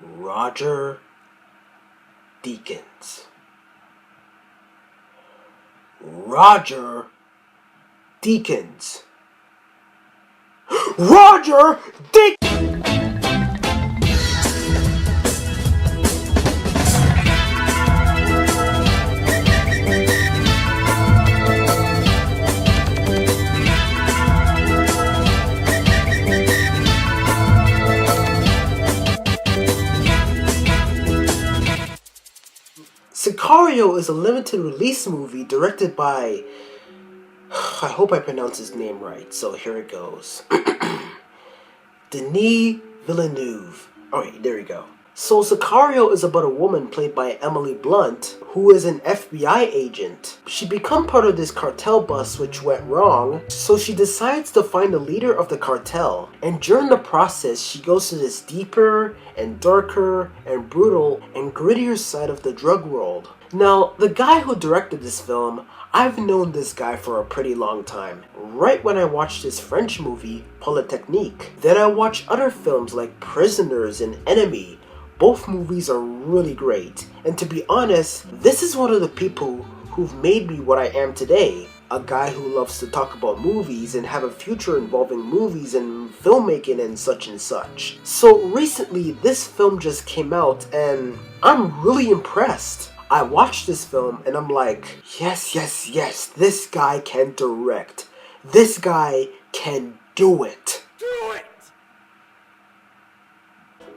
Roger Deakins. Roger Deakins. Roger Deakins! Sicario is a limited release movie directed by... I hope I pronounce his name right, so here it goes. Denis Villeneuve. Alright, there we go. So Sicario is about a woman played by Emily Blunt, who is an FBI agent. She becomes part of this cartel bust which went wrong, so she decides to find the leader of the cartel. And during the process, she goes to this deeper and darker and brutal and grittier side of the drug world. Now, the guy who directed this film, I've known this guy for a pretty long time. Right when I watched his French movie, Polytechnique. Then I watched other films like Prisoners and Enemy. Both movies are really great. And to be honest, this is one of the people who've made me what I am today. A guy who loves to talk about movies and have a future involving movies and filmmaking and such. So recently, this film just came out and I'm really impressed. I watched this film and I'm like, yes, this guy can direct. This guy can do it.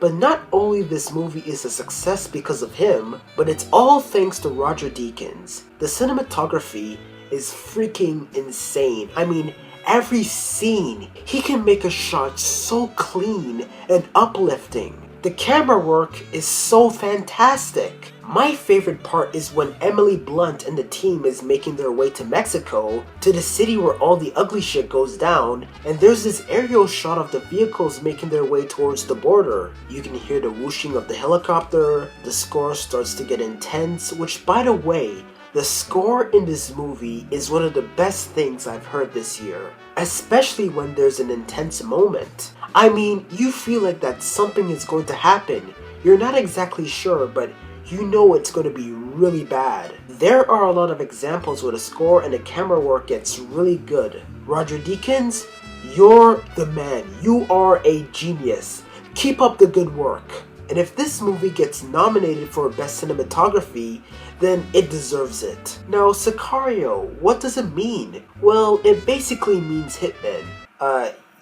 But not only this movie is a success because of him, but it's all thanks to Roger Deakins. The cinematography is freaking insane. I mean, every scene, he can make a shot so clean and uplifting. The camera work is so fantastic. My favorite part is when Emily Blunt and the team is making their way to Mexico, to the city where all the ugly shit goes down, and there's this aerial shot of the vehicles making their way towards the border. You can hear the whooshing of the helicopter, the score starts to get intense, which by the way, the score in this movie is one of the best things I've heard this year. Especially when there's an intense moment. I mean, you feel like that something is going to happen. You're not exactly sure, but you know it's going to be really bad. There are a lot of examples where the score and the camera work gets really good. Roger Deakins, you're the man. You are a genius. Keep up the good work. And if this movie gets nominated for Best Cinematography, then it deserves it. Now, Sicario, what does it mean? Well, it basically means hitman.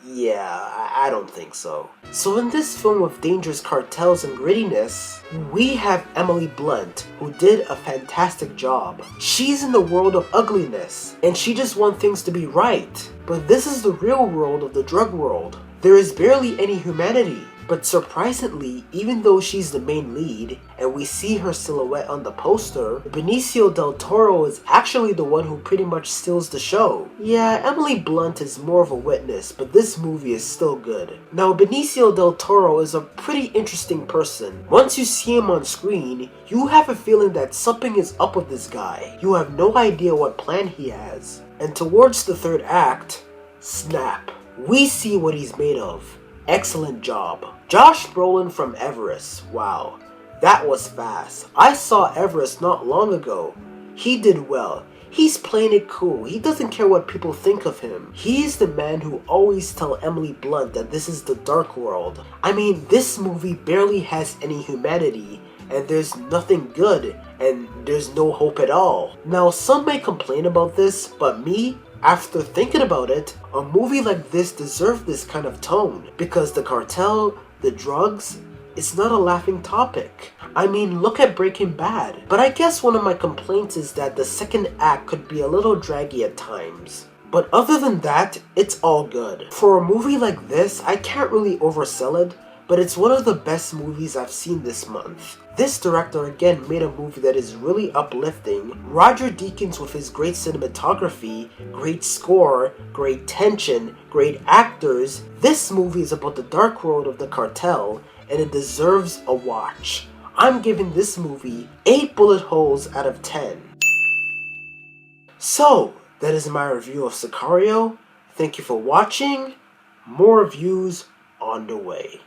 Yeah, I don't think so. So in this film of dangerous cartels and grittiness, we have Emily Blunt, who did a fantastic job. She's in the world of ugliness, and she just wants things to be right. But this is the real world of the drug world. There is barely any humanity. But surprisingly, even though she's the main lead, and we see her silhouette on the poster, Benicio Del Toro is actually the one who pretty much steals the show. Yeah, Emily Blunt is more of a witness, but this movie is still good. Now, Benicio Del Toro is a pretty interesting person. Once you see him on screen, you have a feeling that something is up with this guy. You have no idea what plan he has. And towards the third act, snap. We see what he's made of. Excellent job. Josh Brolin from Everest. Wow, that was fast. I saw Everest not long ago. He did well. He's playing it cool. He doesn't care what people think of him. He's the man who always tells Emily Blunt that this is the dark world. I mean, this movie barely has any humanity, and there's nothing good, and there's no hope at all. Now, some may complain about this, but me, after thinking about it, a movie like this deserves this kind of tone, because the cartel, the drugs, it's not a laughing topic. I mean, look at Breaking Bad. But I guess one of my complaints is that the second act could be a little draggy at times. But other than that, it's all good. For a movie like this, I can't really oversell it, but it's one of the best movies I've seen this month. This director again made a movie that is really uplifting. Roger Deakins with his great cinematography, great score, great tension, great actors. This movie is about the dark world of the cartel, and it deserves a watch. I'm giving this movie 8 bullet holes out of 10. So, that is my review of Sicario. Thank you for watching. More reviews on the way.